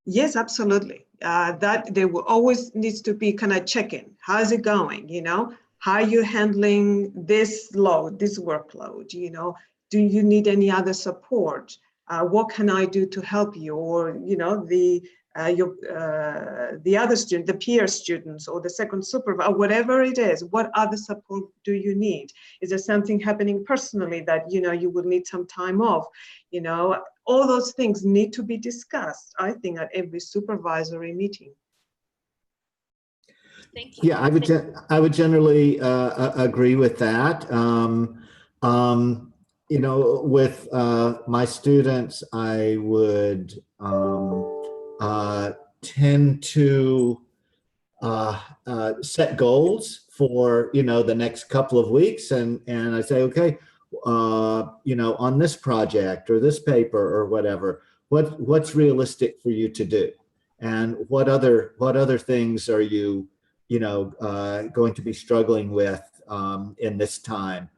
Yes, absolutely. That there will always needs to be kind of check-in. How's it going? How are you handling this workload? Do you need any other support? What can I do to help you? Or the other student, the peer students, or the second supervisor, whatever it is. What other support do you need? Is there something happening personally that you would need some time off? All those things need to be discussed, I think, at every supervisory meeting. Thank you. Yeah, I would generally agree with that. With my students, I would tend to set goals for the next couple of weeks, and I say, okay, on this project or this paper or whatever, what's realistic for you to do, and what other things are you going to be struggling with in this time,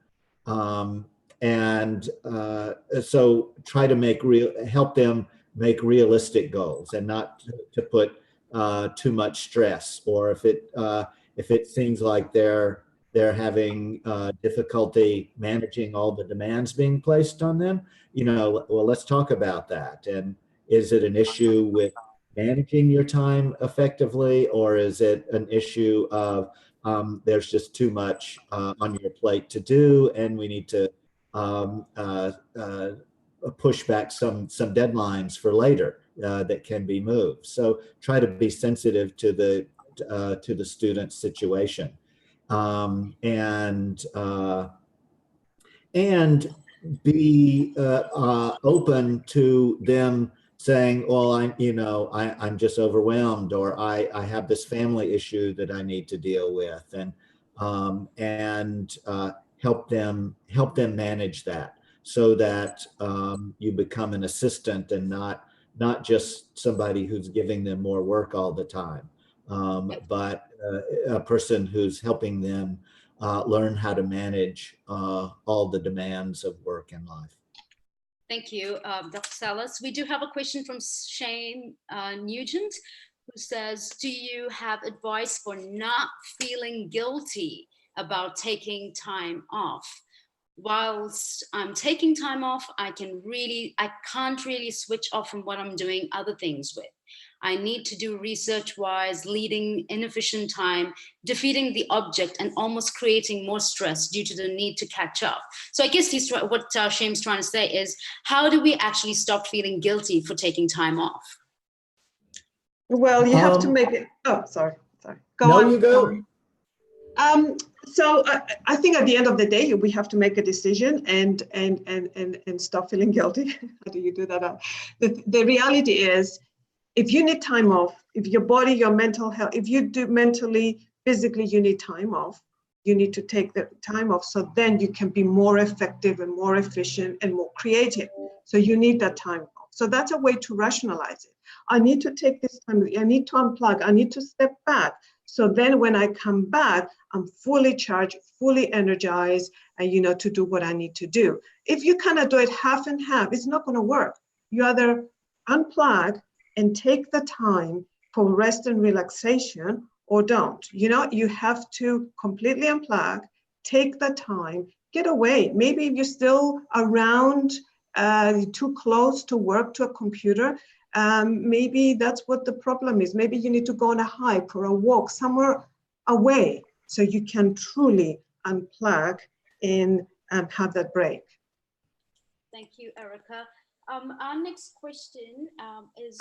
and so try to help them make realistic goals, and not to put too much stress, or if it seems like they're having difficulty managing all the demands being placed on them, well, let's talk about that. And is it an issue with managing your time effectively, or is it an issue of there's just too much on your plate to do, and we need to push back some deadlines for later that can be moved? So try to be sensitive to the student's situation, and be open to them saying, well, I'm just overwhelmed, or I have this family issue that I need to deal with, and help them manage that, so that you become an assistant and not just somebody who's giving them more work all the time, but a person who's helping them learn how to manage all the demands of work and life. Thank you, Dr. Salas. We do have a question from Shane Nugent, who says, do you have advice for not feeling guilty about taking time off? Whilst I'm taking time off, I can't really switch off from what I'm doing other things with. I need to do research-wise, leading inefficient time, defeating the object, and almost creating more stress due to the need to catch up. So I guess what Shame's trying to say is, how do we actually stop feeling guilty for taking time off? Well, you have to make it. Oh, sorry. Go no, on. you go. So I think at the end of the day, we have to make a decision and stop feeling guilty. How do you do that? The reality is, if you need time off, if your body, your mental health, if you do mentally, physically, you need time off, you need to take the time off, so then you can be more effective and more efficient and more creative. So you need that time off. So that's a way to rationalize it. I need to take this time, I need to unplug, I need to step back. So then when I come back, I'm fully charged, fully energized, and to do what I need to do. If you kind of do it half and half, it's not going to work. You either unplug and take the time for rest and relaxation, or don't. You have to completely unplug, take the time, get away. Maybe if you're still around, too close to work, to a computer, maybe that's what the problem is. Maybe you need to go on a hike or a walk somewhere away so you can truly unplug and have that break. Thank you, Erica. Our next question is...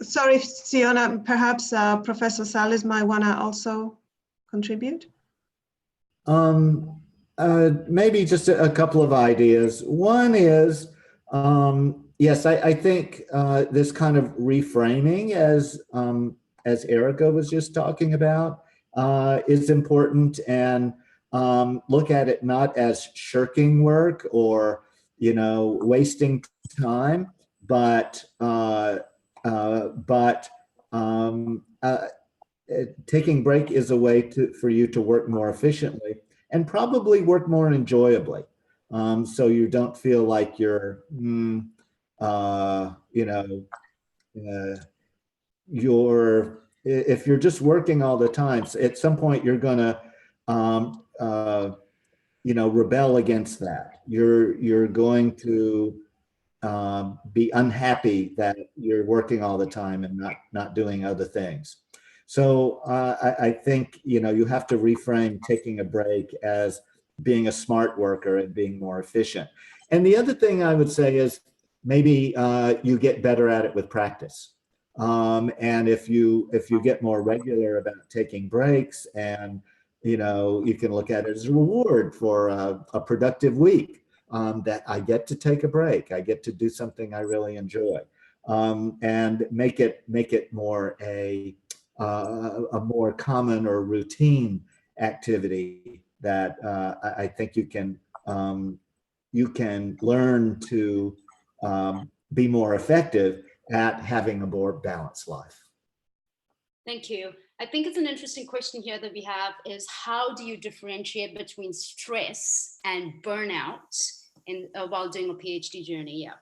sorry, Siona, perhaps Professor Sallis might want to also contribute? Maybe just a couple of ideas. One is, yes, I think this kind of reframing, as Erica was just talking about, is important, and look at it not as shirking work or wasting time, but taking break is a way for you to work more efficiently and probably work more enjoyably. So you don't feel like you're, if you're just working all the time, so at some point you're gonna, rebel against that. You're going to be unhappy that you're working all the time and not doing other things. So I think you have to reframe taking a break as being a smart worker and being more efficient. And the other thing I would say is maybe you get better at it with practice. And if you get more regular about taking breaks, and you can look at it as a reward for a productive week, that I get to take a break, I get to do something I really enjoy, and make it more a more common or routine activity that I think you can learn to be more effective at having a more balanced life. Thank you. I think it's an interesting question here that we have is, how do you differentiate between stress and burnout while doing a PhD journey? Yeah.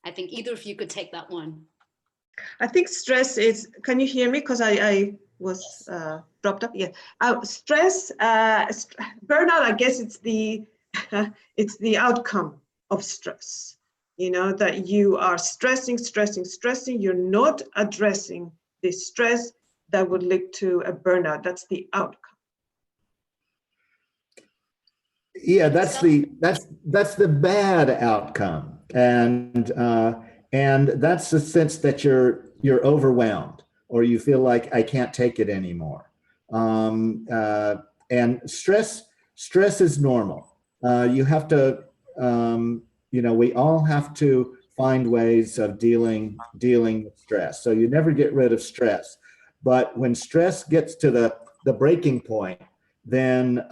I think either of you could take that one. I think stress is, can you hear me? Because I was dropped up. Yeah. Stress, burnout, I guess it's the outcome of stress. That you are stressing, you're not addressing the stress that would lead to a burnout. That's the outcome. Yeah, that's the bad outcome, and that's the sense that you're overwhelmed, or you feel like I can't take it anymore. And stress is normal. You have to. We all have to find ways of dealing with stress. So you never get rid of stress, but when stress gets to the breaking point, then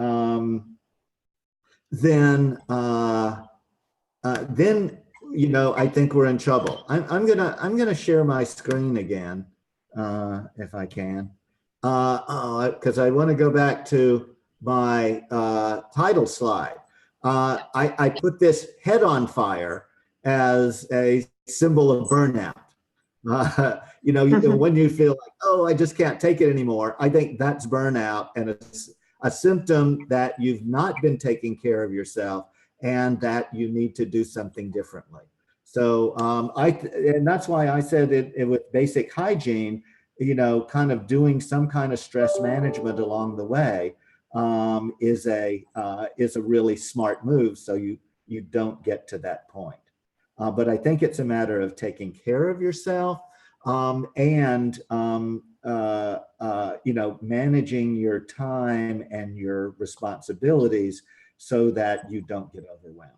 you know, I think we're in trouble. I'm gonna share my screen again, if I can, because I want to go back to my title slide. I put this head on fire as a symbol of burnout. You know, when you feel like, oh, I just can't take it anymore, I think that's burnout, and it's a symptom that you've not been taking care of yourself and that you need to do something differently. So and that's why I said it with basic hygiene, you know, kind of doing some kind of stress management along the way is a really smart move, so you don't get to that point. But I think it's a matter of taking care of yourself and you know, managing your time and your responsibilities so that you don't get overwhelmed.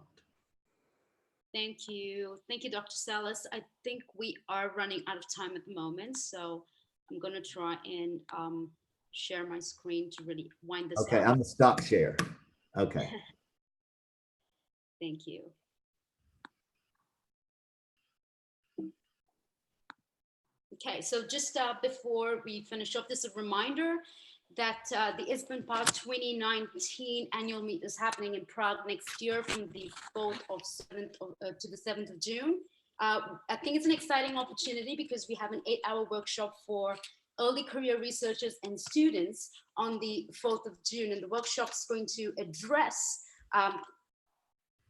Thank you. Thank you, Dr. Salas. I think we are running out of time at the moment, so I'm going to try and share my screen to really wind this Okay, up. I'm gonna stop share. Okay. Thank you. Okay, so just before we finish up, this is a reminder that the ISBNPA 2019 annual meet is happening in Prague next year from the 4th of 7th to the 7th of June. I think it's an exciting opportunity because we have an 8-hour workshop for early career researchers and students on the 4th of June. And the workshop is going to address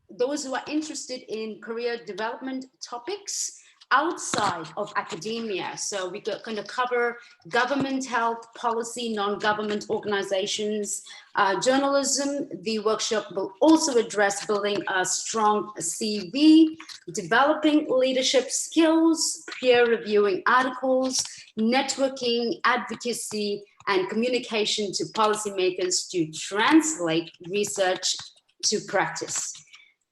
those who are interested in career development topics outside of academia. So we're going to cover government, health, policy, non-government organizations, journalism. The workshop will also address building a strong CV, developing leadership skills, peer reviewing articles, networking, advocacy, and communication to policymakers to translate research to practice.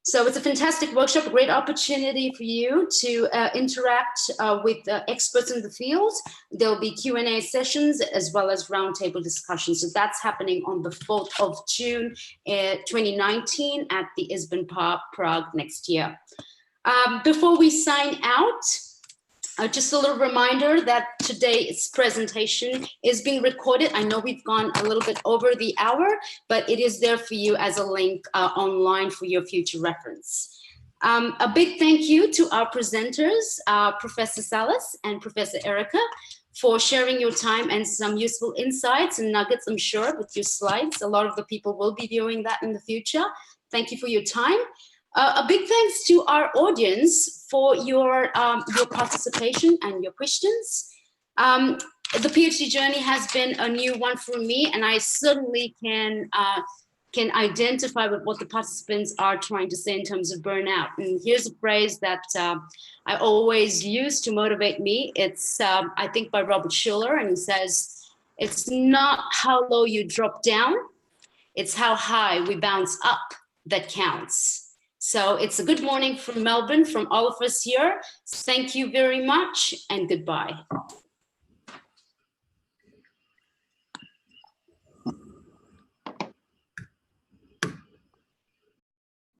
So it's a fantastic workshop, a great opportunity for you to interact with experts in the field. There'll be Q&A sessions as well as roundtable discussions. So that's happening on the 4th of June, 2019 at the ISBNPA Prague next year. Before we sign out, just a little reminder that today's presentation is being recorded. I know we've gone a little bit over the hour, but it is there for you as a link online for your future reference. A big thank you to our presenters, Professor Sallis and Professor Erica, for sharing your time and some useful insights and nuggets, I'm sure, with your slides. A lot of the people will be viewing that in the future. Thank you for your time. A big thanks to our audience for your participation and your questions. The PhD journey has been a new one for me, and I certainly can identify with what the participants are trying to say in terms of burnout. And here's a phrase that I always use to motivate me. It's, I think, by Robert Schuller, and he says, "It's not how low you drop down, it's how high we bounce up that counts." So it's a good morning from Melbourne, from all of us here. Thank you very much and goodbye.